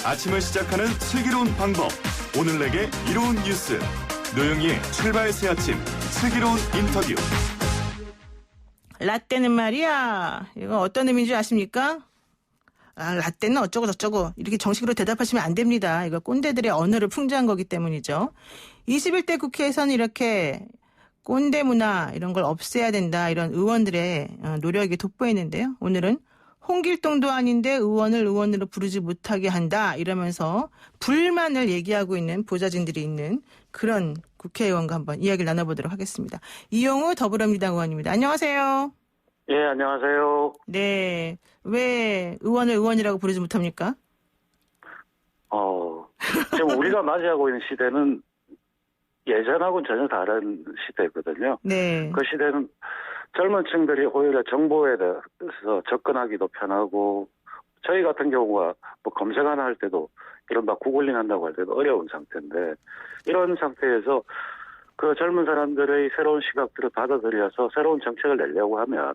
아침을 시작하는 슬기로운 방법. 오늘 내게 이로운 뉴스. 노영희의 출발 새 아침 슬기로운 인터뷰. 라떼는 말이야. 이거 어떤 의미인지 아십니까? 라떼는 어쩌고 저쩌고 이렇게 정식으로 대답하시면 안 됩니다. 이거 꼰대들의 언어를 풍자한 거기 때문이죠. 21대 국회에서는 이렇게 꼰대 문화 이런 걸 없애야 된다. 이런 의원들의 노력이 돋보이는데요. 오늘은 홍길동도 아닌데 의원을 의원으로 부르지 못하게 한다. 이러면서 불만을 얘기하고 있는 보좌진들이 있는 그런 국회의원과 한번 이야기를 나눠보도록 하겠습니다. 이용우 더불어민주당 의원입니다. 안녕하세요. 예, 안녕하세요. 네. 왜 의원을 의원이라고 부르지 못합니까? 지금 우리가 맞이하고 있는 시대는 예전하고는 전혀 다른 시대거든요. 네. 그 시대는 젊은 층들이 오히려 정보에 대해서 접근하기도 편하고, 저희 같은 경우가 뭐 검색 하나 할 때도 이른바 구글링 한다고 할 때도 어려운 상태인데, 이런 상태에서 그 젊은 사람들의 새로운 시각들을 받아들여서 새로운 정책을 내려고 하면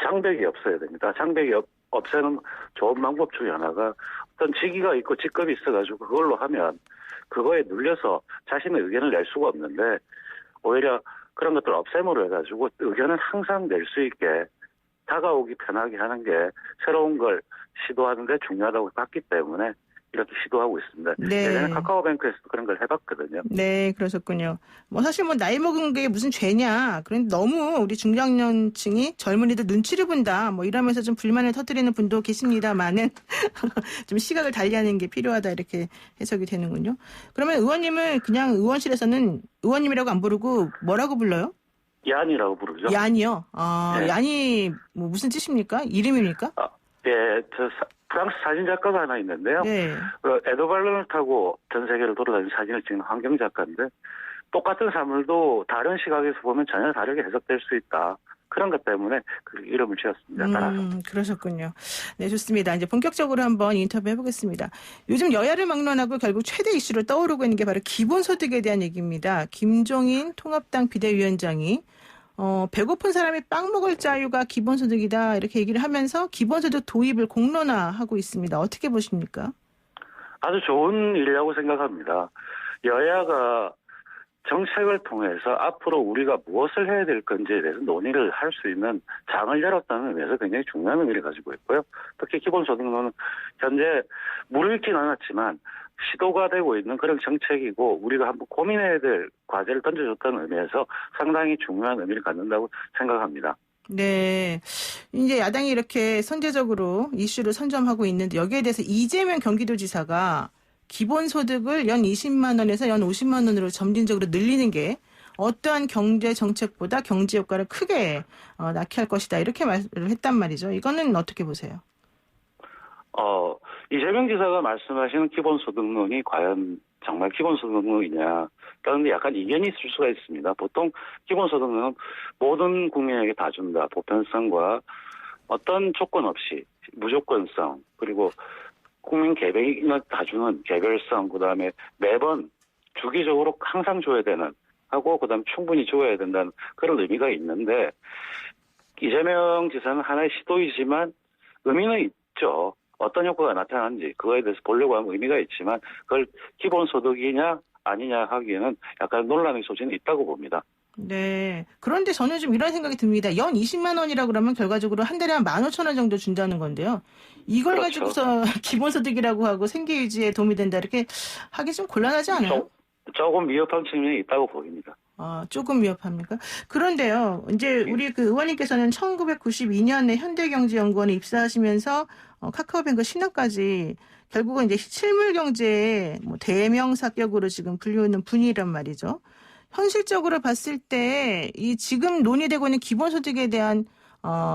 장벽이 없어야 됩니다. 장벽이 없애는 좋은 방법 중에 하나가 어떤 직위가 있고 직급이 있어가지고 그걸로 하면 그거에 눌려서 자신의 의견을 낼 수가 없는데, 오히려 그런 것들을 없앰으로 해가지고 의견은 항상 낼 수 있게 다가오기 편하게 하는 게 새로운 걸 시도하는 데 중요하다고 봤기 때문에 이렇게 시도하고 있습니다. 네. 예전에 카카오뱅크에서도 그런 걸 해봤거든요. 네, 그러셨군요. 사실 나이 먹은 게 무슨 죄냐. 그런데 너무 우리 중장년층이 젊은이들 눈치를 본다. 이러면서 좀 불만을 터뜨리는 분도 계십니다만은 좀 시각을 달리하는 게 필요하다. 이렇게 해석이 되는군요. 그러면 의원님을 그냥 의원실에서는 의원님이라고 안 부르고 뭐라고 불러요? 얀이라고 부르죠. 얀이요? 네. 얀이 무슨 뜻입니까? 이름입니까? 예, 프랑스 사진작가가 하나 있는데요. 네. 에드발론을 타고 전 세계를 돌아다니는 사진을 찍는 환경작가인데, 똑같은 사물도 다른 시각에서 보면 전혀 다르게 해석될 수 있다. 그런 것 때문에 그 이름을 지었습니다. 따라서. 그러셨군요. 네, 좋습니다. 이제 본격적으로 한번 인터뷰 해보겠습니다. 요즘 여야를 막론하고 결국 최대 이슈로 떠오르고 있는 게 바로 기본소득에 대한 얘기입니다. 김종인 통합당 비대위원장이 배고픈 사람이 빵 먹을 자유가 기본소득이다 이렇게 얘기를 하면서 기본소득 도입을 공론화하고 있습니다. 어떻게 보십니까? 아주 좋은 일이라고 생각합니다. 여야가 정책을 통해서 앞으로 우리가 무엇을 해야 될 건지에 대해서 논의를 할 수 있는 장을 열었다는 의미에서 굉장히 중요한 의미를 가지고 있고요. 특히 기본소득론은 현재 무르익진 않았지만 시도가 되고 있는 그런 정책이고 우리가 한번 고민해야 될 과제를 던져줬다는 의미에서 상당히 중요한 의미를 갖는다고 생각합니다. 네. 이제 야당이 이렇게 선제적으로 이슈를 선점하고 있는데 여기에 대해서 이재명 경기도지사가 기본소득을 연 20만 원에서 연 50만 원으로 점진적으로 늘리는 게 어떠한 경제 정책보다 경제 효과를 크게 낳게 할 것이다. 이렇게 말을 했단 말이죠. 이거는 어떻게 보세요? 이재명 지사가 말씀하시는 기본소득론이 과연 정말 기본소득론이냐. 그런데 약간 이견이 있을 수가 있습니다. 보통 기본소득론은 모든 국민에게 다 준다. 보편성과 어떤 조건 없이 무조건성, 그리고 국민 개개인을 다 주는 개별성, 그다음에 매번 주기적으로 항상 줘야 되는 하고 그다음 충분히 줘야 된다는 그런 의미가 있는데, 이재명 지사는 하나의 시도이지만 의미는 있죠. 어떤 효과가 나타나는지 그거에 대해서 보려고 하는 의미가 있지만 그걸 기본소득이냐 아니냐 하기에는 약간 논란의 소지는 있다고 봅니다. 네. 그런데 저는 좀 이런 생각이 듭니다. 연 20만 원이라고 그러면 결과적으로 한 달에 한 15,000원 정도 준다는 건데요. 이걸 그렇죠. 가지고서 기본소득이라고 하고 생계유지에 도움이 된다 이렇게 하기 좀 곤란하지 않아요? 조금 위협한 측면이 있다고 보입니다. 조금 위협합니까? 그런데요, 이제 우리 그 의원님께서는 1992년에 현대경제연구원에 입사하시면서 카카오뱅크 신학까지 결국은 이제 실물경제의 대명사격으로 지금 불리우는 분이란 말이죠. 현실적으로 봤을 때 이 지금 논의되고 있는 기본소득에 대한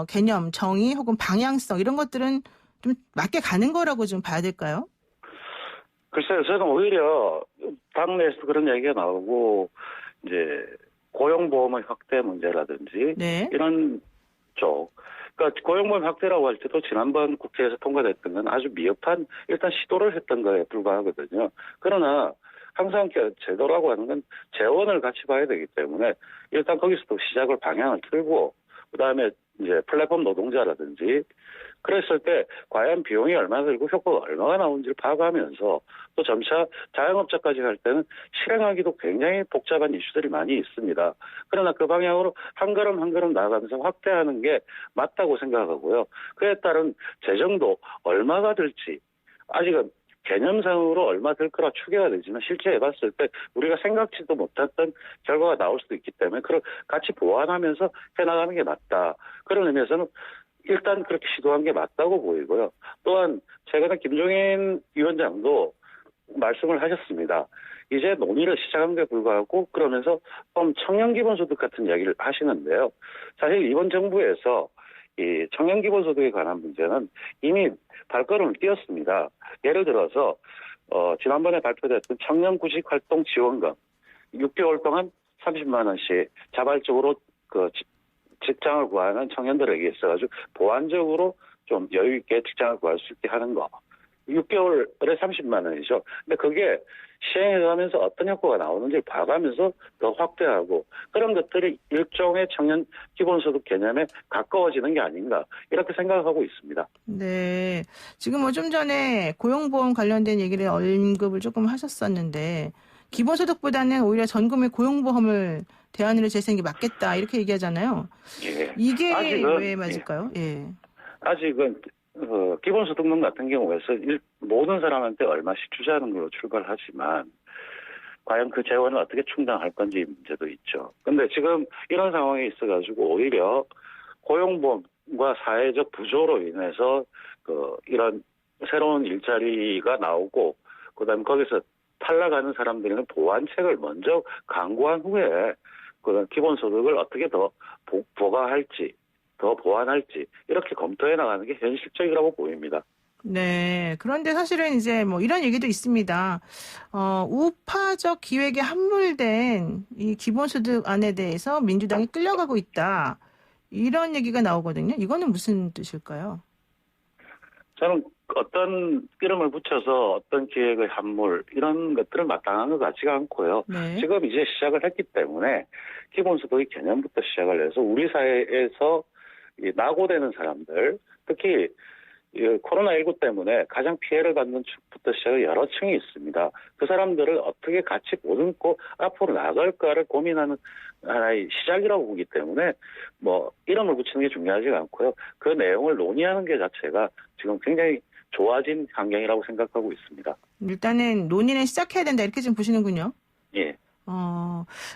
개념, 정의 혹은 방향성 이런 것들은 좀 맞게 가는 거라고 좀 봐야 될까요? 글쎄요, 저는 오히려 당내에서 그런 얘기가 나오고 이제 고용보험의 확대 문제라든지 네. 이런 쪽, 그러니까 고용보험 확대라고 할 때도 지난번 국회에서 통과됐던 건 아주 미흡한 일단 시도를 했던 거에 불과하거든요. 그러나 항상 제도라고 하는 건 재원을 같이 봐야 되기 때문에 일단 거기서도 시작을 방향을 틀고 그다음에 이제 플랫폼 노동자라든지 그랬을 때 과연 비용이 얼마나 들고 효과가 얼마나 나오는지를 파악하면서 또 점차 자영업자까지 갈 때는 실행하기도 굉장히 복잡한 이슈들이 많이 있습니다. 그러나 그 방향으로 한 걸음 한 걸음 나아가면서 확대하는 게 맞다고 생각하고요. 그에 따른 재정도 얼마가 들지 아직은 개념상으로 얼마 들 거라 추계가 되지만 실제 해봤을 때 우리가 생각지도 못했던 결과가 나올 수도 있기 때문에 그걸 같이 보완하면서 해나가는 게 맞다. 그런 의미에서는 일단 그렇게 시도한 게 맞다고 보이고요. 또한 최근에 김종인 위원장도 말씀을 하셨습니다. 이제 논의를 시작한 데 불구하고 그러면서 좀 청년 기본소득 같은 이야기를 하시는데요. 사실 이번 정부에서 이 청년 기본소득에 관한 문제는 이미 발걸음을 띄었습니다. 예를 들어서 지난번에 발표됐던 청년 구직 활동 지원금 6개월 동안 30만 원씩 자발적으로 그 직장을 구하는 청년들에게 있어가지고 보완적으로 좀 여유 있게 직장을 구할 수 있게 하는 거. 6개월에 30만 원이죠. 근데 그게 시행해가면서 어떤 효과가 나오는지 봐가면서 더 확대하고 그런 것들이 일종의 청년 기본소득 개념에 가까워지는 게 아닌가 이렇게 생각하고 있습니다. 네. 지금 뭐 좀 전에 고용보험 관련된 얘기를 언급을 조금 하셨었는데 기본소득보다는 오히려 전금의 고용보험을 대안으로 제시하는 게 맞겠다 이렇게 얘기하잖아요. 예. 이게 아직은, 왜 맞을까요? 예. 아직은 기본소득론 같은 경우에서 모든 사람한테 얼마씩 투자하는 걸로 출발하지만 과연 그 재원을 어떻게 충당할 건지 문제도 있죠. 근데 지금 이런 상황에 있어가지고 오히려 고용보험과 사회적 부조로 인해서 이런 새로운 일자리가 나오고 그다음에 거기서 탈락하는 사람들에는 보완책을 먼저 강구한 후에 그 기본소득을 어떻게 더 부과할지 더 보완할지 이렇게 검토해 나가는 게 현실적이라고 보입니다. 네. 그런데 사실은 이제 뭐 이런 얘기도 있습니다. 우파적 기획에 함몰된 이 기본소득안에 대해서 민주당이 끌려가고 있다. 이런 얘기가 나오거든요. 이거는 무슨 뜻일까요? 저는 어떤 이름을 붙여서 어떤 기획의 함몰 이런 것들을 마땅한 것 같지가 않고요. 네. 지금 이제 시작을 했기 때문에 기본소득의 개념부터 시작을 해서 우리 사회에서 이 낙오되는 사람들 특히 코로나19 때문에 가장 피해를 받는 축부터 시작해 여러 층이 있습니다. 그 사람들을 어떻게 같이 보듬고 앞으로 나갈까를 고민하는 하나의 시작이라고 보기 때문에 뭐 이름을 붙이는 게 중요하지가 않고요. 그 내용을 논의하는 게 자체가 지금 굉장히 좋아진 환경이라고 생각하고 있습니다. 일단은 논의는 시작해야 된다. 이렇게 좀 보시는군요. 예.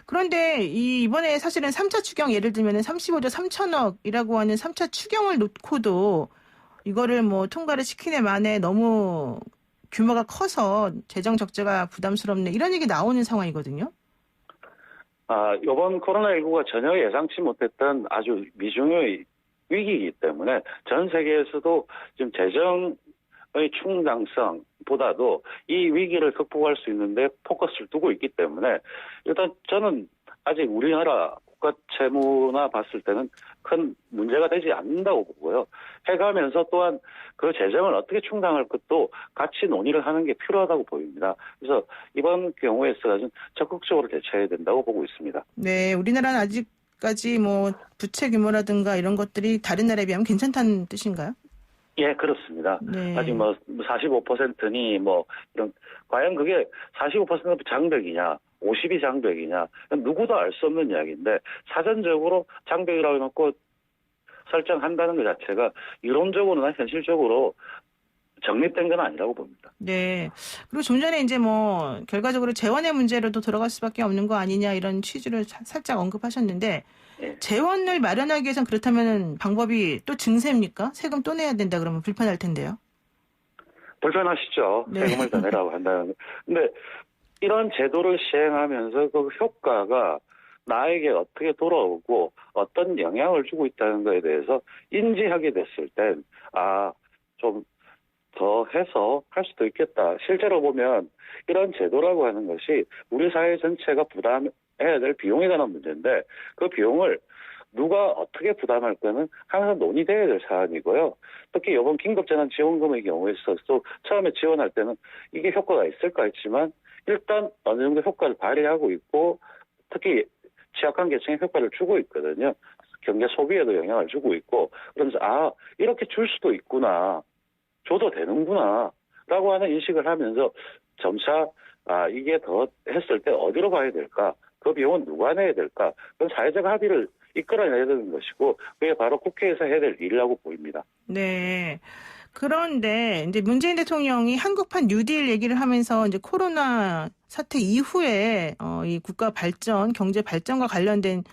그런데 이번에 사실은 3차 추경 예를 들면 35조 3천억이라고 하는 3차 추경을 놓고도 이거를 뭐 통과를 시키네 만에 너무 규모가 커서 재정 적자가 부담스럽네 이런 얘기 나오는 상황이거든요. 이번 코로나19가 전혀 예상치 못했던 아주 미중의 위기이기 때문에 전 세계에서도 지금 재정의 충당성보다도 이 위기를 극복할 수 있는데 포커스를 두고 있기 때문에 일단 저는 아직 우리나라 국가 채무나 봤을 때는 큰 문제가 되지 않는다고 보고요. 해가면서 또한 그 재정을 어떻게 충당할 것도 같이 논의를 하는 게 필요하다고 보입니다. 그래서 이번 경우에 있어서는 적극적으로 대처해야 된다고 보고 있습니다. 네, 우리나라는 아직까지 뭐 부채 규모라든가 이런 것들이 다른 나라에 비하면 괜찮다는 뜻인가요? 예, 그렇습니다. 네. 아직 뭐 45%니 뭐 이런 과연 그게 45%가 장벽이냐 50이 장벽이냐 누구도 알 수 없는 이야기인데 사전적으로 장벽이라고 해놓고 설정한다는 것 자체가 이론적으로나 현실적으로 정립된 건 아니라고 봅니다. 네. 그리고 좀 전에 이제 뭐 결과적으로 재원의 문제로도 들어갈 수밖에 없는 거 아니냐 이런 취지를 살짝 언급하셨는데 예. 재원을 마련하기 위해선 그렇다면 방법이 또 증세입니까? 세금 또 내야 된다 그러면 불편할 텐데요. 불편하시죠. 네. 세금을 더 내라고 한다는. 근데 이런 제도를 시행하면서 그 효과가 나에게 어떻게 돌아오고 어떤 영향을 주고 있다는 것에 대해서 인지하게 됐을 땐 좀 더 해서 할 수도 있겠다. 실제로 보면 이런 제도라고 하는 것이 우리 사회 전체가 부담해야 될 비용에 관한 문제인데 그 비용을 누가 어떻게 부담할 거는 항상 논의돼야 될 사안이고요. 특히 이번 긴급재난지원금의 경우에 있어서 처음에 지원할 때는 이게 효과가 있을까 했지만 일단 어느 정도 효과를 발휘하고 있고 특히 취약한 계층에 효과를 주고 있거든요. 경제 소비에도 영향을 주고 있고 그러면서 이렇게 줄 수도 있구나. 줘도 되는구나. 라고 하는 인식을 하면서 점차 이게 더 했을 때 어디로 가야 될까? 그 비용은 누가 내야 될까? 그건 사회적 합의를 이끌어내야 되는 것이고 그게 바로 국회에서 해야 될 일이라고 보입니다. 네. 그런데 이제 문재인 대통령이 한국판 뉴딜 얘기를 하면서 이제 코로나 사태 이후에 이 국가 발전, 경제 발전과 관련된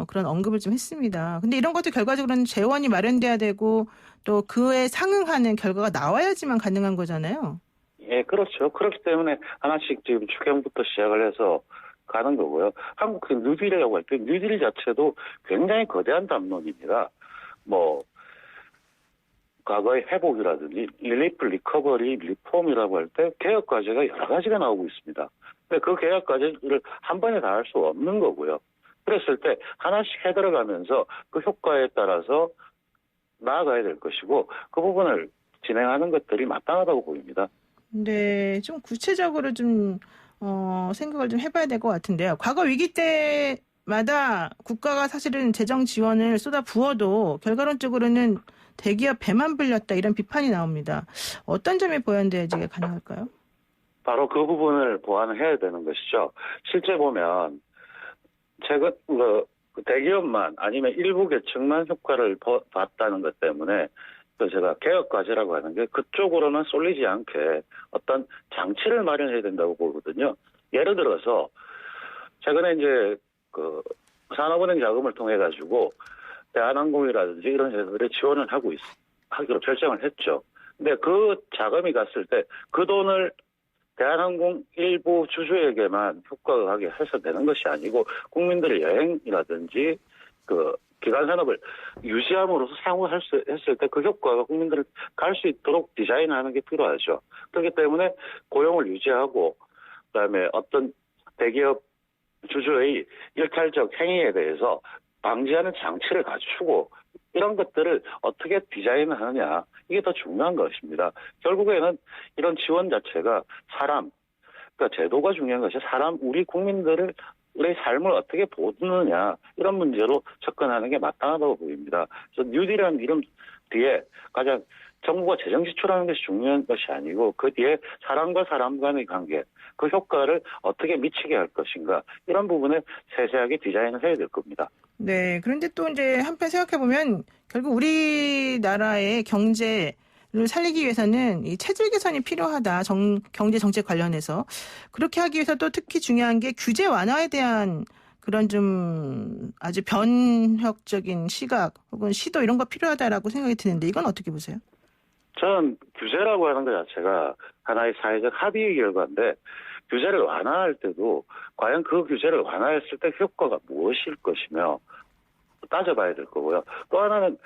그런 언급을 좀 했습니다. 근데 이런 것도 결과적으로는 재원이 마련돼야 되고 또 그에 상응하는 결과가 나와야지만 가능한 거잖아요. 예, 그렇죠. 그렇기 때문에 하나씩 지금 추경부터 시작을 해서 가는 거고요. 한국 뉴딜이라고 할 때 뉴딜 자체도 굉장히 거대한 담론입니다. 뭐 과거의 회복이라든지 릴리프, 리커버리, 리폼이라고 할 때 개혁 과제가 여러 가지가 나오고 있습니다. 근데 그 개혁 과제를 한 번에 다 할 수 없는 거고요. 그랬을 때 하나씩 해들어가면서 그 효과에 따라서 나아가야 될 것이고 그 부분을 진행하는 것들이 마땅하다고 보입니다. 네, 좀 구체적으로 좀 생각을 좀 해봐야 될 것 같은데요. 과거 위기 때마다 국가가 사실은 재정 지원을 쏟아 부어도 결과론적으로는 대기업 배만 불렸다 이런 비판이 나옵니다. 어떤 점이 보완돼야지 가능할까요? 바로 그 부분을 보완해야 되는 것이죠. 실제 보면 최근 대기업만 아니면 일부 계층만 효과를 봤다는 것 때문에 제가 개혁 과제라고 하는 게 그쪽으로는 쏠리지 않게 어떤 장치를 마련해야 된다고 보거든요. 예를 들어서 최근에 이제 산업은행 자금을 통해 가지고 대한항공이라든지 이런 회사들이 지원을 하기로 결정을 했죠. 근데 그 자금이 갔을 때 그 돈을 대한항공 일부 주주에게만 효과가 가게 해서 되는 것이 아니고 국민들의 여행이라든지 기간 산업을 유지함으로써 향후 했을 때 그 효과가 국민들을 갈 수 있도록 디자인하는 게 필요하죠. 그렇기 때문에 고용을 유지하고 그다음에 어떤 대기업 주주의 일탈적 행위에 대해서 방지하는 장치를 갖추고 이런 것들을 어떻게 디자인을 하느냐 이게 더 중요한 것입니다. 결국에는 이런 지원 자체가 그러니까 제도가 중요한 것이 우리 국민들의 삶을 어떻게 보느냐 이런 문제로 접근하는 게 마땅하다고 보입니다. 그래서 뉴딜이라는 이름 뒤에 가장 정부가 재정 지출하는 것이 중요한 것이 아니고 그 뒤에 사람과 사람 간의 관계, 그 효과를 어떻게 미치게 할 것인가 이런 부분에 세세하게 디자인을 해야 될 겁니다. 네, 그런데 또 이제 한편 생각해보면 결국 우리나라의 경제를 살리기 위해서는 이 체질 개선이 필요하다. 경제 정책 관련해서. 그렇게 하기 위해서 또 특히 중요한 게 규제 완화에 대한 그런 좀 아주 변혁적인 시각 혹은 시도 이런 거 필요하다라고 생각이 드는데 이건 어떻게 보세요? 저는 규제라고 하는 것 자체가 하나의 사회적 합의의 결과인데 규제를 완화할 때도 과연 그 규제를 완화했을 때 효과가 무엇일 것이며 따져봐야 될 거고요. 또 하나는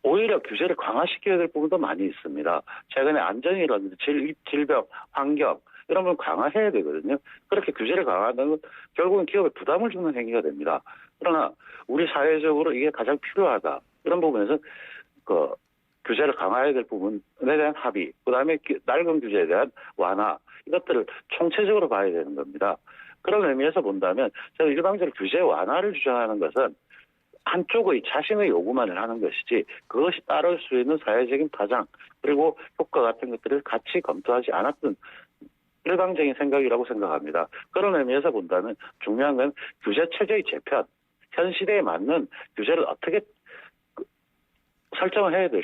오히려 규제를 강화시켜야 될 부분도 많이 있습니다. 최근에 안전이라든지 질병, 환경 이런 걸 강화해야 되거든요. 그렇게 규제를 강화하는 건 결국은 기업에 부담을 주는 행위가 됩니다. 그러나 우리 사회적으로 이게 가장 필요하다. 이런 부분에서 규제를 강화해야 될 부분에 대한 합의, 그다음에 낡은 규제에 대한 완화 이것들을 총체적으로 봐야 되는 겁니다. 그런 의미에서 본다면 저는 일방적으로 규제 완화를 주장하는 것은 한쪽의 자신의 요구만을 하는 것이지 그것이 따를 수 있는 사회적인 파장 그리고 효과 같은 것들을 같이 검토하지 않았던 일방적인 생각이라고 생각합니다. 그런 의미에서 본다면 중요한 건 규제 체제의 재편, 현 시대에 맞는 규제를 어떻게 설정을 해야 될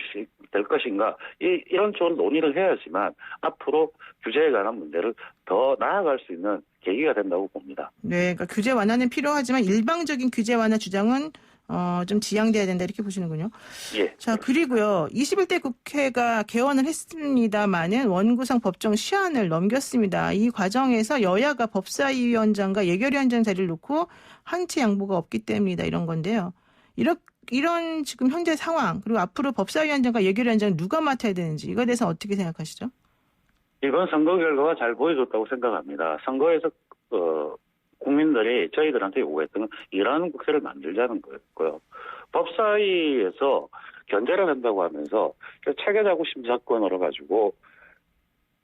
것인가 이런 쪽으로 논의를 해야지만 앞으로 규제에 관한 문제를 더 나아갈 수 있는 계기가 된다고 봅니다. 네, 그러니까 규제 완화는 필요하지만 일방적인 규제 완화 주장은 좀 지양돼야 된다 이렇게 보시는군요. 예. 자, 그리고요. 21대 국회가 개원을 했습니다마는 원구성 법정 시한을 넘겼습니다. 이 과정에서 여야가 법사위원장과 예결위원장 자리를 놓고 한치 양보가 없기 때문이다 이런 건데요. 이런 지금 현재 상황 그리고 앞으로 법사위원장과 예결위원장 누가 맡아야 되는지 이거에 대해서 어떻게 생각하시죠? 이번 선거 결과가 잘 보여줬다고 생각합니다. 선거에서 국민들이 저희들한테 요구했던 건 이러한 국회를 만들자는 거였고요. 법사위에서 견제를 한다고 하면서 체계자구 심사권으로 가지고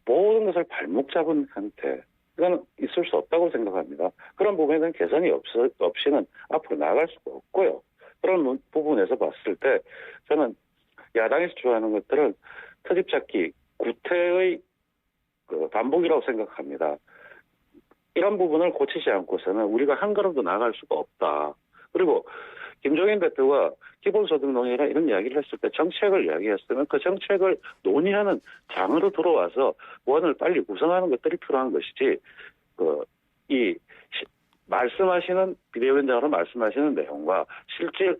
모든 것을 발목 잡은 상태. 이건 있을 수 없다고 생각합니다. 그런 부분에는 개선이 없이는 앞으로 나아갈 수가 없고요. 그런 부분에서 봤을 때 저는 야당에서 주장하는 것들은 트집 찾기, 구태의 반복이라고 생각합니다. 이런 부분을 고치지 않고서는 우리가 한 걸음도 나아갈 수가 없다. 그리고 김종인 대표가 기본소득 논의나 이런 이야기를 했을 때 정책을 이야기했으면 그 정책을 논의하는 장으로 들어와서 원을 빨리 구성하는 것들이 필요한 것이지 말씀하시는 비대위원장으로 말씀하시는 내용과 실제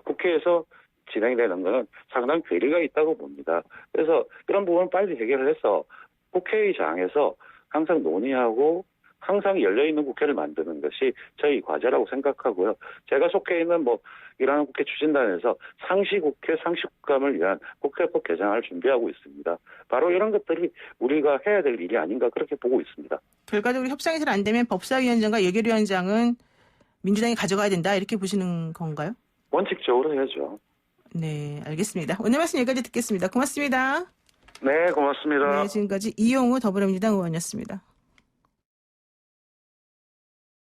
국회에서 진행되는 것은 상당히 괴리가 있다고 봅니다. 그래서 이런 부분을 빨리 해결을 해서 국회의장에서 항상 논의하고 항상 열려있는 국회를 만드는 것이 저희 과제라고 생각하고요. 제가 속해 있는 일하는 국회 추진단에서 상시국회, 상시국감을 위한 국회법 개정안을 준비하고 있습니다. 바로 이런 것들이 우리가 해야 될 일이 아닌가 그렇게 보고 있습니다. 결과적으로 협상이 잘 안 되면 법사위원장과 예결위원장은 민주당이 가져가야 된다 이렇게 보시는 건가요? 원칙적으로 해야죠. 네, 알겠습니다. 오늘 말씀 여기까지 듣겠습니다. 고맙습니다. 네, 고맙습니다. 네, 지금까지 이용우 더불어민주당 의원이었습니다.